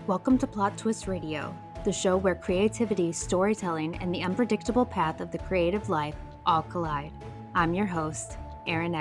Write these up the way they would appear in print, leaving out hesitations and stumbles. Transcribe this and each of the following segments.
Welcome to Plot Twist Radio, the show where creativity, storytelling, and the unpredictable path of the creative life all collide. I'm your host, Erin.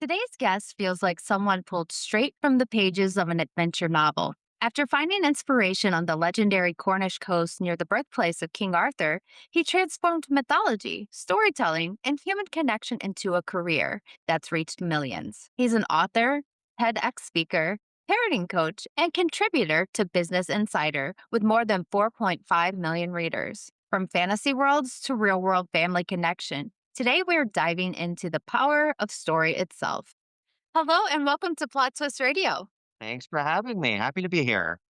Today's guest feels like someone pulled straight from the pages of an adventure novel. After finding inspiration on the legendary Cornish coast near the birthplace of King Arthur, he transformed mythology, storytelling, and human connection into a career that's reached millions. He's an author, TEDx speaker, parenting coach, and contributor to Business Insider with more than 4.5 million readers. From fantasy worlds to real world family connection, today we're diving into the power of story itself. Hello, and welcome to Plot Twist Radio. Thanks for having me. Happy to be here.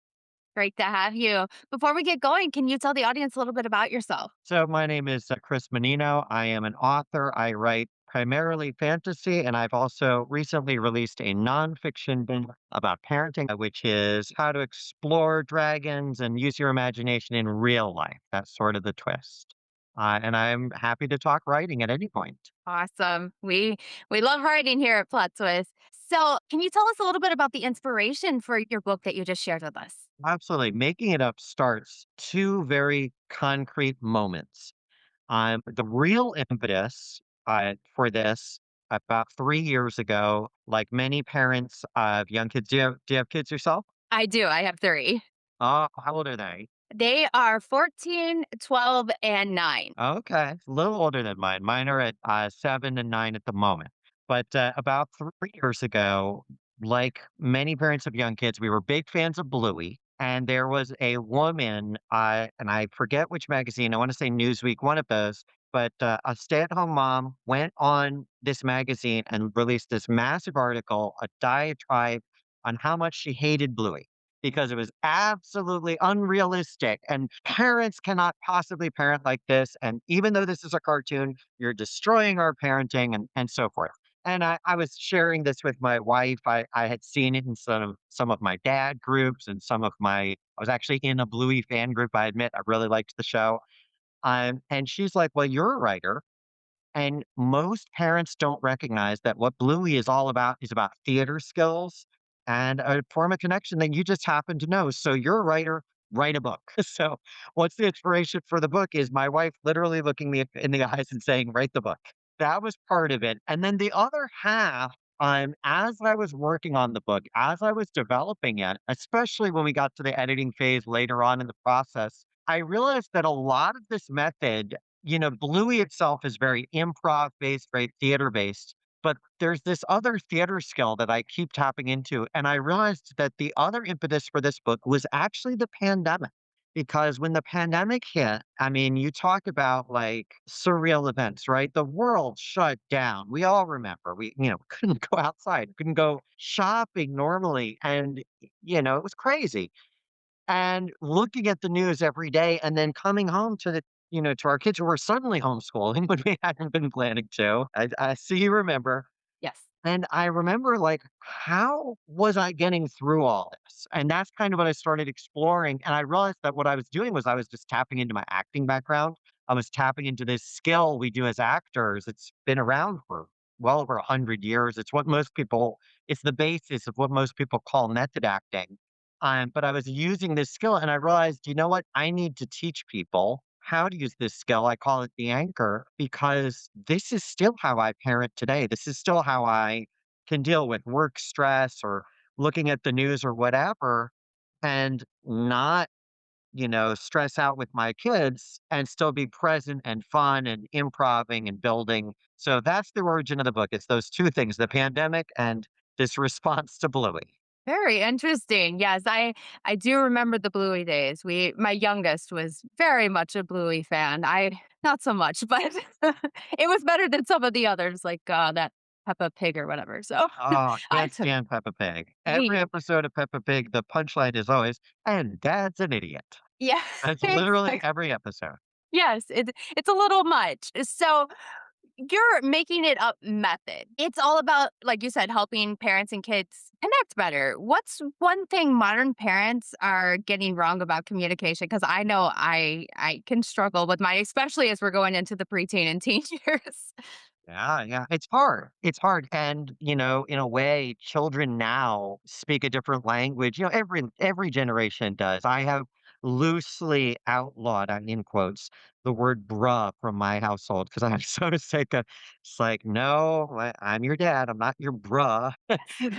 Great to have you. Before we get going, can you tell the audience a little bit about yourself? So, my name is Chris Mannino. I am an author. I write primarily fantasy, and I've also recently released a nonfiction book about parenting, which is how to explore dragons and use your imagination in real life. That's sort of the twist. And I'm happy to talk writing at any point. Awesome. We love writing here at Plot Twist. So, can you tell us a little bit about the inspiration for your book that you just shared with us? Absolutely. Making it up starts two very concrete moments. The real impetus for this about 3 years ago, like many parents of young kids, do you have kids yourself? I do. I have three. How old are they? They are 14, 12, and 9. Okay, a little older than mine. Mine are at 7 and 9 at the moment. But about 3 years ago, like many parents of young kids, we were big fans of Bluey. And there was a woman, and I forget which magazine, I want to say Newsweek, one of those, but a stay at home mom went on this magazine and released this massive article, a diatribe on how much she hated Bluey because it was absolutely unrealistic. And parents cannot possibly parent like this. And even though this is a cartoon, you're destroying our parenting and so forth. And I was sharing this with my wife. I had seen it in some of my dad groups and I was actually in a Bluey fan group. I admit I really liked the show. And she's like, well, you're a writer. And most parents don't recognize that what Bluey is all about is about theater skills and a form of connection that you just happen to know. So you're a writer, write a book. So what's the inspiration for the book is my wife literally looking me in the eyes and saying, write the book. That was part of it. And then the other half, as I was working on the book, as I was developing it, especially when we got to the editing phase later on in the process, I realized that a lot of this method, Bluey itself is very improv based, very theater based. But there's this other theater skill that I keep tapping into. And I realized that the other impetus for this book was actually the pandemic. Because when the pandemic hit, I mean, you talk about like surreal events, right? The world shut down. We all remember couldn't go outside, couldn't go shopping normally. And, it was crazy. And looking at the news every day and then coming home to our kids who were suddenly homeschooling when we hadn't been planning to. I see you remember. Yes. And I remember like, how was I getting through all this? And that's kind of what I started exploring. And I realized that what I was doing was I was just tapping into my acting background. I was tapping into this skill we do as actors. It's been around for well over 100 years. It's the basis of what most people call method acting. But I was using this skill and I realized, you know what? I need to teach people how to use this skill. I call it the anchor because this is still how I parent today. This is still how I can deal with work stress or looking at the news or whatever and not, stress out with my kids and still be present and fun and improving and building. So that's the origin of the book. It's those two things, the pandemic and this response to Bluey. Very interesting. Yes, I do remember the Bluey days. My youngest was very much a Bluey fan. I not so much, but it was better than some of the others, like that Peppa Pig or whatever. So Oh, I can't took stand Peppa Pig. Every me. episode of Peppa Pig, the punchline is always, "And Dad's an idiot." Yeah, That's it's literally like every episode. yes, it's a little much. So your making it up method. It's all about, like you said, helping parents and kids connect better. What's one thing modern parents are getting wrong about communication? Because I know I can struggle with mine, especially as we're going into the preteen and teen years. Yeah, yeah. It's hard. It's hard. And, in a way, children now speak a different language. Every generation does. I have loosely outlawed, in quotes, the word bruh from my household because I'm so sick of it's like, no, I'm your dad. I'm not your bruh.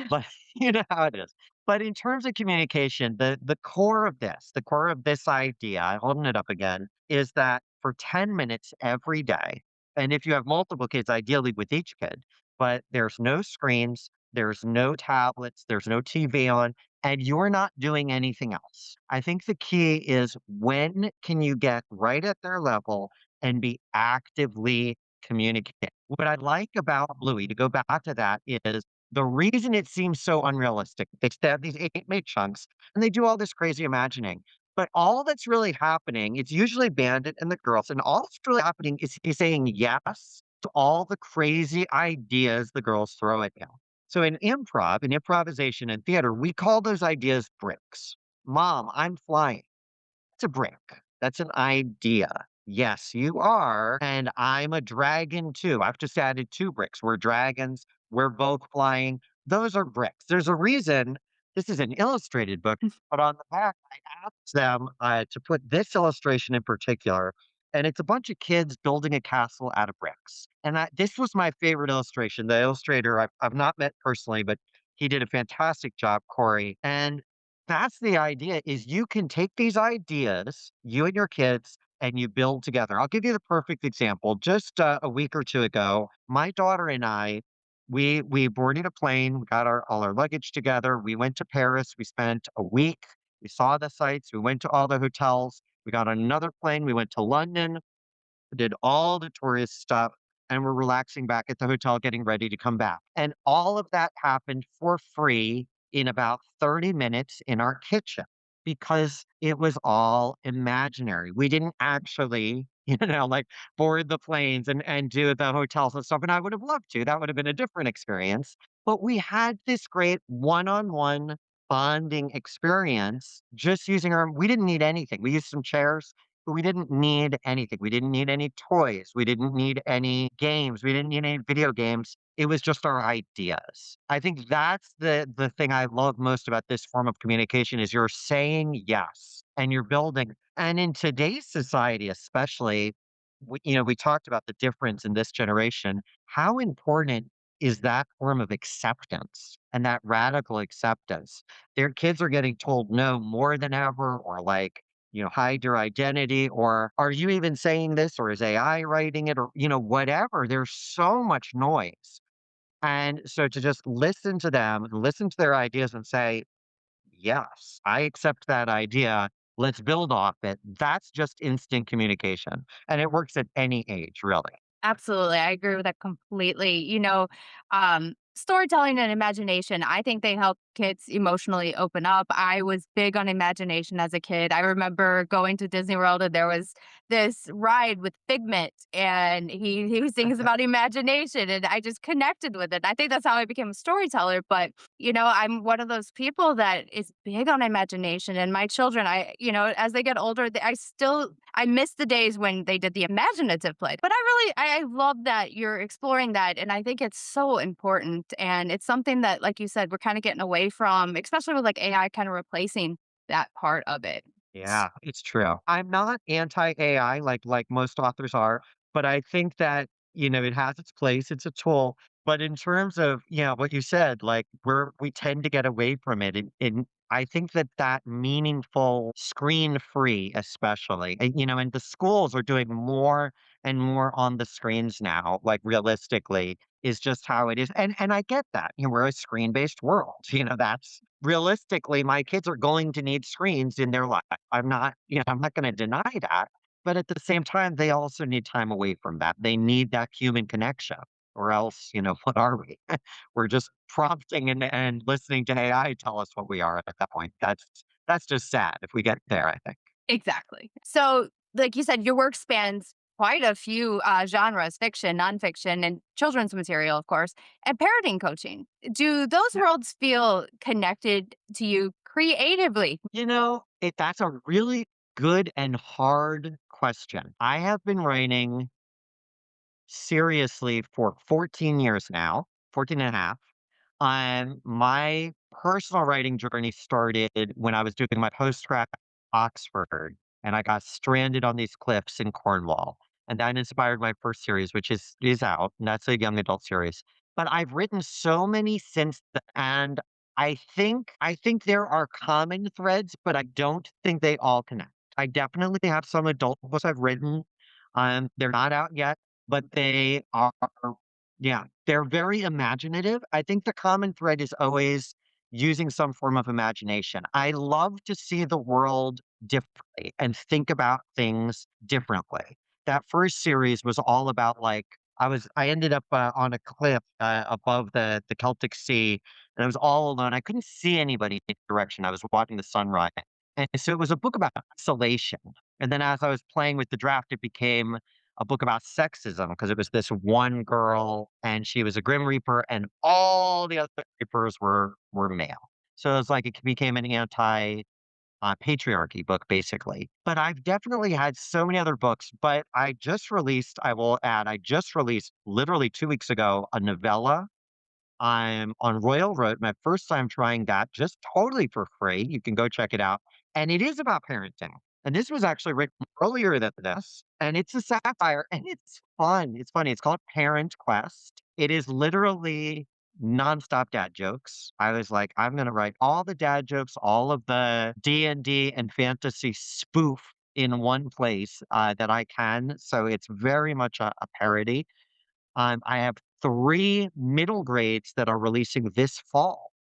But you know how it is. But in terms of communication, the core of this idea, I'm holding it up again, is that for 10 minutes every day, and if you have multiple kids, ideally with each kid, but there's no screens, there's no tablets, there's no TV on, and you're not doing anything else. I think the key is when can you get right at their level and be actively communicating? What I like about Bluey, to go back to that, is the reason it seems so unrealistic. They have these 8 chunks and they do all this crazy imagining. But all that's really happening, it's usually Bandit and the girls, and all that's really happening is he's saying yes to all the crazy ideas the girls throw at him. So in improvisation and theater, we call those ideas bricks. Mom, I'm flying. It's a brick. That's an idea. Yes, you are. And I'm a dragon too. I've just added 2 bricks. We're dragons. We're both flying. Those are bricks. There's a reason this is an illustrated book, but on the back, I asked them to put this illustration in particular. And it's a bunch of kids building a castle out of bricks. And this was my favorite illustration. The illustrator I've not met personally, but he did a fantastic job, Corey. And that's the idea is you can take these ideas, you and your kids, and you build together. I'll give you the perfect example. Just a week or 2 ago, my daughter and I, we boarded a plane, we got all our luggage together. We went to Paris. We spent a week. We saw the sights. We went to all the hotels. We got on another plane. We went to London, did all the tourist stuff, and we're relaxing back at the hotel, getting ready to come back. And all of that happened for free in about 30 minutes in our kitchen because it was all imaginary. We didn't actually, like board the planes and do the hotels and stuff. And I would have loved to. That would have been a different experience. But we had this great one on one bonding experience just using we didn't need anything. We used some chairs, but we didn't need anything. We didn't need any toys. We didn't need any games. We didn't need any video games. It was just our ideas. I think that's the thing I love most about this form of communication is you're saying yes and you're building. And in today's society, especially, we talked about the difference in this generation. How important is that form of acceptance and that radical acceptance? Their kids are getting told no more than ever, or like, hide your identity, or are you even saying this, or is AI writing it, or, whatever. There's so much noise. And so to just listen to them, listen to their ideas and say, yes, I accept that idea. Let's build off it. That's just instant communication. And it works at any age, really. Absolutely. I agree with that completely. Storytelling and imagination, I think they help kids emotionally open up. I was big on imagination as a kid. I remember going to Disney World and there was this ride with Figment and he sings about imagination and I just connected with it. I think that's how I became a storyteller. But, I'm one of those people that is big on imagination and my children, as they get older, I miss the days when they did the imaginative play. But I love that you're exploring that. And I think it's so important. And it's something that, like you said, we're kind of getting away from, especially with like AI kind of replacing that part of it. Yeah, it's true. I'm not anti-AI like most authors are, but I think that, it has its place. It's a tool. But in terms of, what you said, like we tend to get away from it. And I think that meaningful screen free, especially, and the schools are doing more and more on the screens now, like realistically, is just how it is. And I get that. We're a screen-based world. That's realistically my kids are going to need screens in their life. I'm not going to deny that. But at the same time, they also need time away from that. They need that human connection. Or else, what are we? We're just prompting and listening to AI tell us what we are at that point. That's just sad if we get there, I think. Exactly. So, like you said, your work spans quite a few genres: fiction, nonfiction, and children's material, of course, and parenting coaching. Do those worlds feel connected to you creatively? That's a really good and hard question. I have been writing seriously for 14 years now, 14 and a half. My personal writing journey started when I was doing my postgrad at Oxford, and I got stranded on these cliffs in Cornwall, and that inspired my first series, which is out, and that's a young adult series. But I've written so many since then, and I think there are common threads, but I don't think they all connect. I definitely have some adult books I've written. They're not out yet, but they are yeah, they're very imaginative. I think the common thread is always using some form of imagination. I love to see the world differently and think about things differently. That first series was all about like I ended up on a cliff above the Celtic Sea, and I was all alone. I couldn't see anybody in any direction. I was watching the sunrise, and so it was a book about isolation. And then as I was playing with the draft, it became a book about sexism because it was this one girl and she was a Grim Reaper and all the other Reapers were male. So it's like it became an anti patriarchy book basically. But I've definitely had so many other books. But I will add, I just released literally 2 weeks ago a novella. I'm on Royal Road, my first time trying that just totally for free. You can go check it out. And it is about parenting. And this was actually written earlier than this. And it's a satire and it's fun. It's funny. It's called Parent Quest. It is literally nonstop dad jokes. I was like, I'm going to write all the dad jokes, all of the D&D and fantasy spoof in one place that I can. So it's very much a parody. I have 3 middle grades that are releasing this fall.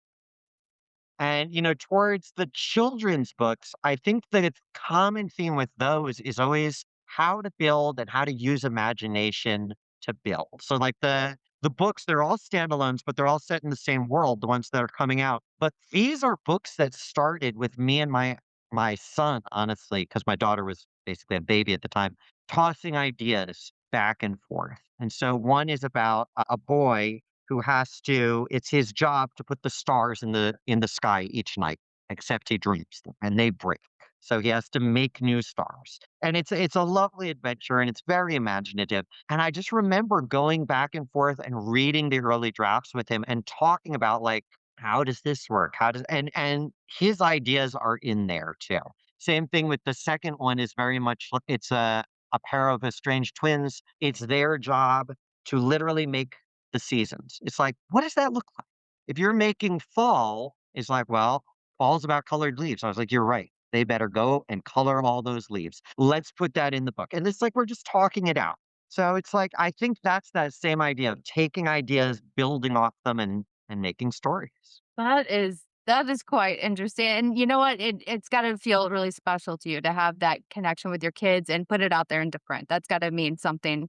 And, towards the children's books, I think that it's common theme with those is always how to build and how to use imagination to build. So like the books, they're all standalones, but they're all set in the same world, the ones that are coming out. But these are books that started with me and my son, honestly, because my daughter was basically a baby at the time, tossing ideas back and forth. And so one is about a boy who has to it's his job to put the stars in the sky each night, except he dreams them and they break. So he has to make new stars. And it's a lovely adventure and it's very imaginative. And I just remember going back and forth and reading the early drafts with him and talking about like how does this work? How does and his ideas are in there too. Same thing with the second one is very much it's a pair of estranged twins. It's their job to literally make the seasons. It's like, what does that look like? If you're making fall, it's like, well, fall's about colored leaves. I was like, you're right. They better go and color all those leaves. Let's put that in the book. And it's like we're just talking it out. So it's like I think that's that same idea of taking ideas, building off them and making stories. That is quite interesting, and you know what? It's gotta feel really special to you to have that connection with your kids and put it out there into print. That's gotta mean something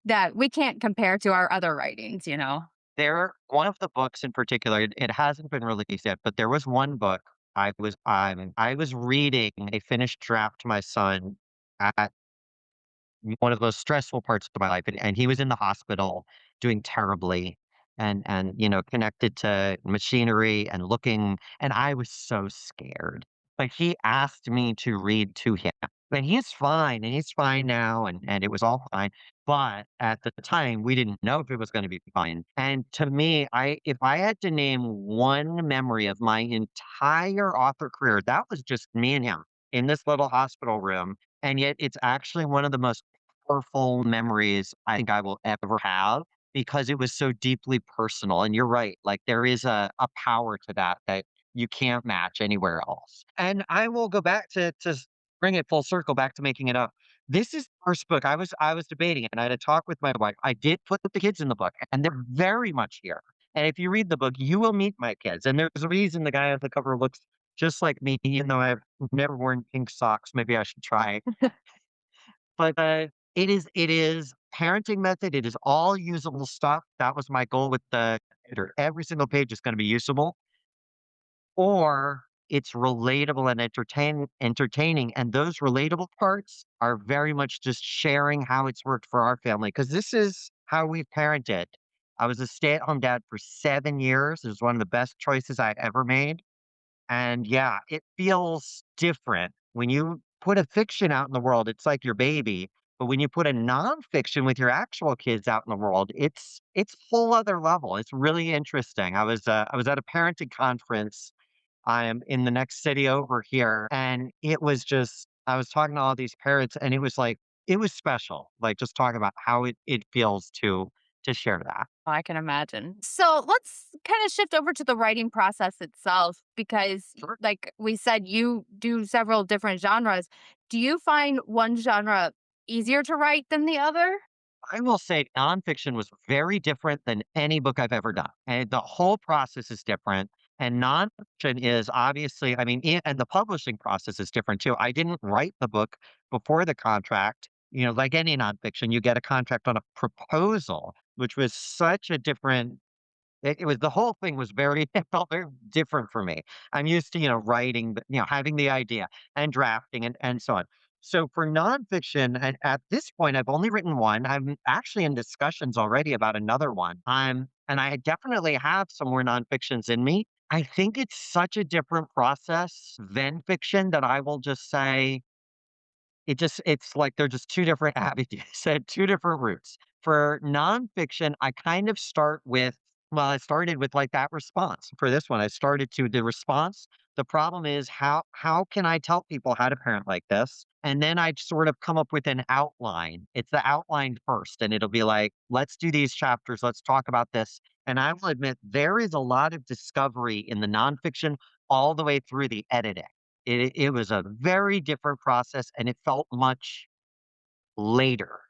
that we can't compare to our other writings, you know? There one of the books in particular, it hasn't been released yet, but there was one book I was reading a finished draft to my son at one of those stressful parts of my life, and he was in the hospital doing terribly and, connected to machinery and looking and I was so scared. But he asked me to read to him. And he's fine now, and it was all fine. But at the time, we didn't know if it was gonna be fine. And to me, I if I had to name one memory of my entire author career, that was just me and him in this little hospital room, and yet it's actually one of the most powerful memories I think I will ever have because it was so deeply personal. And you're right, like there is a power to that that you can't match anywhere else. And I will go back to bring it full circle back to making it up. This is the first book I was debating it and I had a talk with my wife. I did put the kids in the book and they're very much here. And if you read the book, you will meet my kids. And there's a reason the guy on the cover looks just like me, even though I've never worn pink socks. Maybe I should try. But, it is parenting method, it is all usable stuff. That was my goal with the editor. Every single page is gonna be usable, or it's relatable and entertaining, and those relatable parts are very much just sharing how it's worked for our family. Because this is how we've parented. I was a stay-at-home dad for 7 years. It was one of the best choices I ever made. And yeah, it feels different when you put a fiction out in the world. It's like your baby. But when you put a nonfiction with your actual kids out in the world, it's a whole other level. It's really interesting. I was at a parenting conference. I am in the next city over here, and it was just I was talking to all these parents, and it was like it was special. Like just talking about how it feels to share that. I can imagine. So let's kind of shift over to the writing process itself because, Sure. like we said, you do several different genres. Do you find one genre easier to write than the other? I will say nonfiction was very different than any book I've ever done. And the whole process is different. And nonfiction is obviously, I mean, and the publishing process is different too. I didn't write the book before the contract. Like any nonfiction, you get a contract on a proposal, which was such a different it was the whole thing was very it felt very different for me. I'm used to, writing, having the idea and drafting and so on. So for nonfiction, at this point, I've only written one. I'm actually in discussions already about another one. And I definitely have some more nonfictions in me. I think it's such a different process than fiction that I will just say it's like they're just 2 different avenues and 2 different routes. For nonfiction, I kind of start with I started with, like, that response. For this one, I started to the response. The problem is how can I tell people how to parent like this? And then I'd sort of come up with an outline. It's the outline first, and it'll be like, "Let's do these chapters. Let's talk about this." And I will admit there is a lot of discovery in the nonfiction all the way through the editing. It was a very different process, and it felt much later,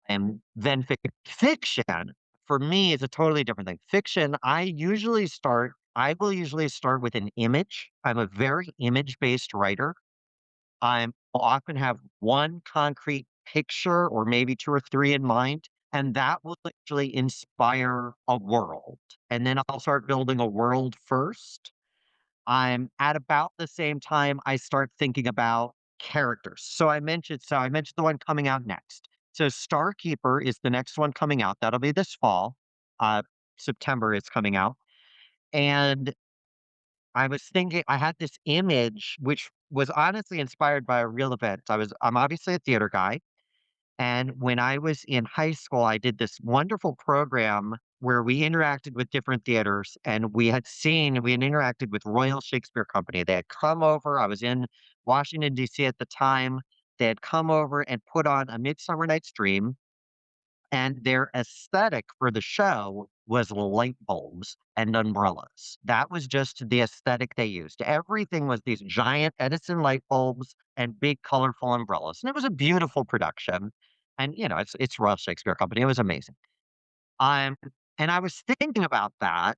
and then fiction, for me, is a totally different thing. Fiction, I will usually start with an image. I'm a very image-based writer. I'll often have 1 concrete picture or maybe 2 or 3 in mind, and that will actually inspire a world, and then I'll start building a world first. I'm at about the same time I start thinking about characters. So I mentioned the one coming out next. So Starkeeper is the next one coming out. That'll be this fall. Uh September is coming out. And I was thinking I had this image which was honestly inspired by a real event. I'm obviously a theater guy. And when I was in high school, I did this wonderful program where we interacted with different theaters and we had interacted with Royal Shakespeare Company. They had come over. I was in Washington, D.C. at the time. They had come over and put on A Midsummer Night's Dream. And their aesthetic for the show was light bulbs and umbrellas. That was just the aesthetic they used. Everything was these giant Edison light bulbs and big colorful umbrellas. And it was a beautiful production. And it's Royal Shakespeare Company. It was amazing. Um, and I was thinking about that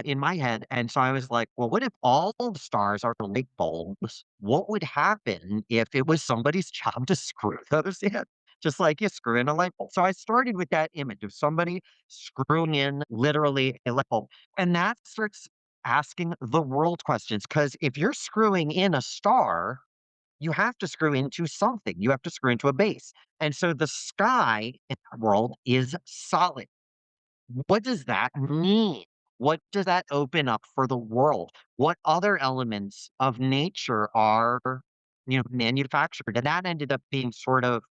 in my head. And so I was like, well, what if all the stars are light bulbs? What would happen if it was somebody's job to screw those in? Just like you screw in a light bulb. So I started with that image of somebody screwing in literally a light bulb. And that starts asking the world questions. Because if you're screwing in a star, you have to screw into something. You have to screw into a base. And so the sky in the world is solid. What does that mean? What does that open up for the world? What other elements of nature are, manufactured? And that ended up being sort of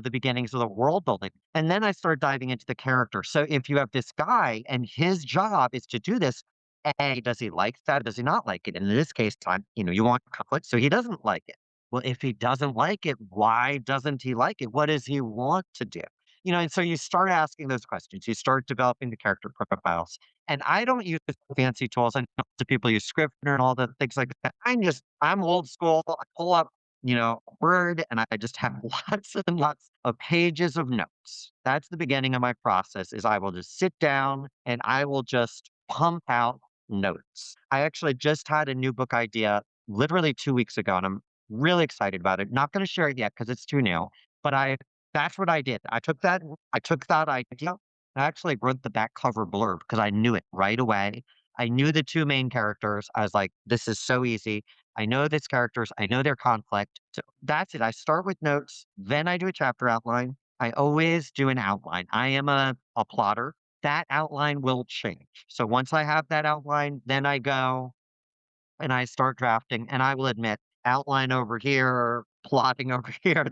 the beginnings of the world building. And then I started diving into the character. So if you have this guy and his job is to do this, A, does he like that? Does he not like it? And in this case, you want conflict. So he doesn't like it. Well, if he doesn't like it, why doesn't he like it? What does he want to do? And so you start asking those questions. You start developing the character profiles. And I don't use fancy tools. I know the people use Scrivener and all the things like that. I'm old school. I pull up Word, and I just have lots and lots of pages of notes. That's the beginning of my process is I will just sit down and I will just pump out notes. I actually just had a new book idea literally 2 weeks ago, and I'm really excited about it. Not gonna share it yet because it's too new, but that's what I did. I took that idea, I actually wrote the back cover blurb because I knew it right away. I knew the 2 main characters. I was like, "This is so easy. I know these characters, I know their conflict." So that's it. I start with notes, then I do a chapter outline. I always do an outline. I am a plotter. That outline will change. So once I have that outline, then I go and I start drafting. And I will admit, outline over here, plotting over here,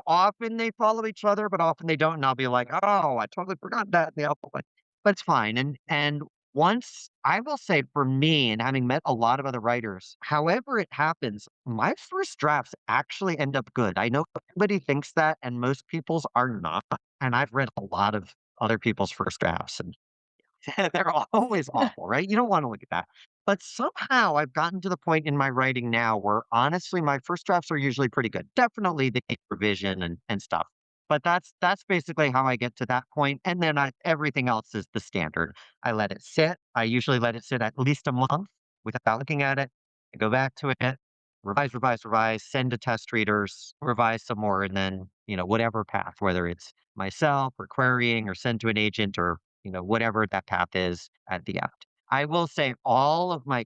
Often they follow each other, but often they don't, and I'll be like, "Oh, I totally forgot that," but it's fine, and once I will say for me and having met a lot of other writers, however it happens, my first drafts actually end up good. I know everybody thinks that, and most people's are not, and I've read a lot of other people's first drafts, and they're always awful, right? You don't wanna look at that. But somehow I've gotten to the point in my writing now where honestly, my first drafts are usually pretty good. Definitely they need revision and stuff. But that's basically how I get to that point, and then everything else is the standard. I let it sit. I usually let it sit at least a month without looking at it. I go back to it, revise, revise, revise, send to test readers, revise some more, and then, whatever path, whether it's myself or querying or send to an agent or, whatever that path is at the end. I will say all of my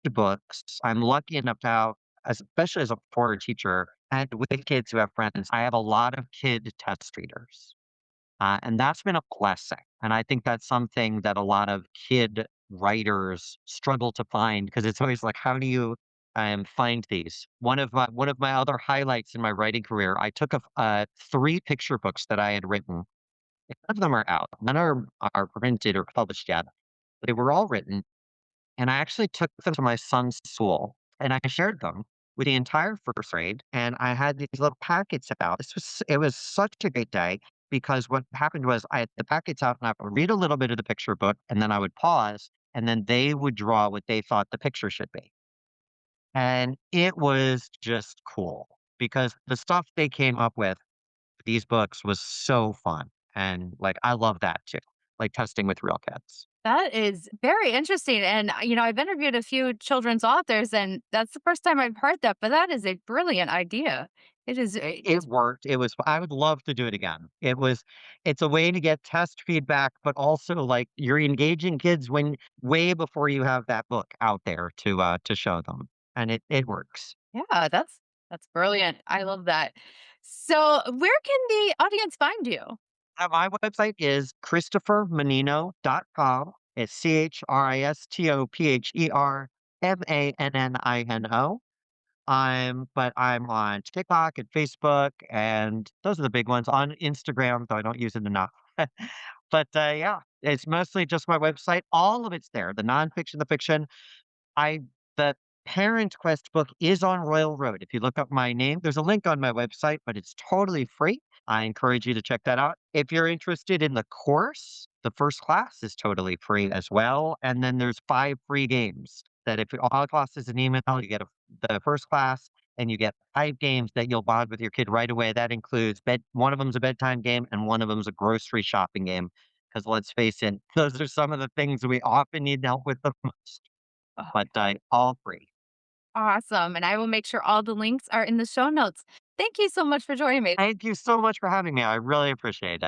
kid books, I'm lucky enough to have, especially as a former teacher and with kids who have friends, I have a lot of kid test readers. And that's been a blessing. And I think that's something that a lot of kid writers struggle to find because it's always like, how do you find these? One of my other highlights in my writing career, I took three picture books that I had written. None of them are out. None are printed or published yet. They were all written, and I actually took them to my son's school, and I shared them with the entire first grade, and I had these little packets out. It was such a great day because what happened was I had the packets out, and I would read a little bit of the picture book, and then I would pause, and then they would draw what they thought the picture should be. And it was just cool because the stuff they came up with, these books, was so fun, and, like, I love that too, like testing with real kids. That is very interesting. And, I've interviewed a few children's authors, and that's the first time I've heard that, but that is a brilliant idea. It is. It worked. I would love to do it again. It's a way to get test feedback, but also, like, you're engaging kids when way before you have that book out there to show them, and it works. Yeah, that's brilliant. I love that. So, where can the audience find you? My website is christophermanino.com. It's ChristopherMannino. But I'm on TikTok and Facebook, and those are the big ones. On Instagram, though I don't use it enough. But, yeah, it's mostly just my website. All of it's there, the nonfiction, the fiction. I the Parent Quest book is on Royal Road. If you look up my name, there's a link on my website, but it's totally free. I encourage you to check that out. If you're interested in the course, the first class is totally free as well. And then there's 5 free games that if all costs is an email, you get the first class and you get 5 games that you'll bond with your kid right away. That includes one of them's a bedtime game and one of them's a grocery shopping game. Because let's face it, those are some of the things we often need help with the most. Oh, But, all free. awesome. And I will make sure all the links are in the show notes. Thank you so much for joining me. Thank you so much for having me. I really appreciate it.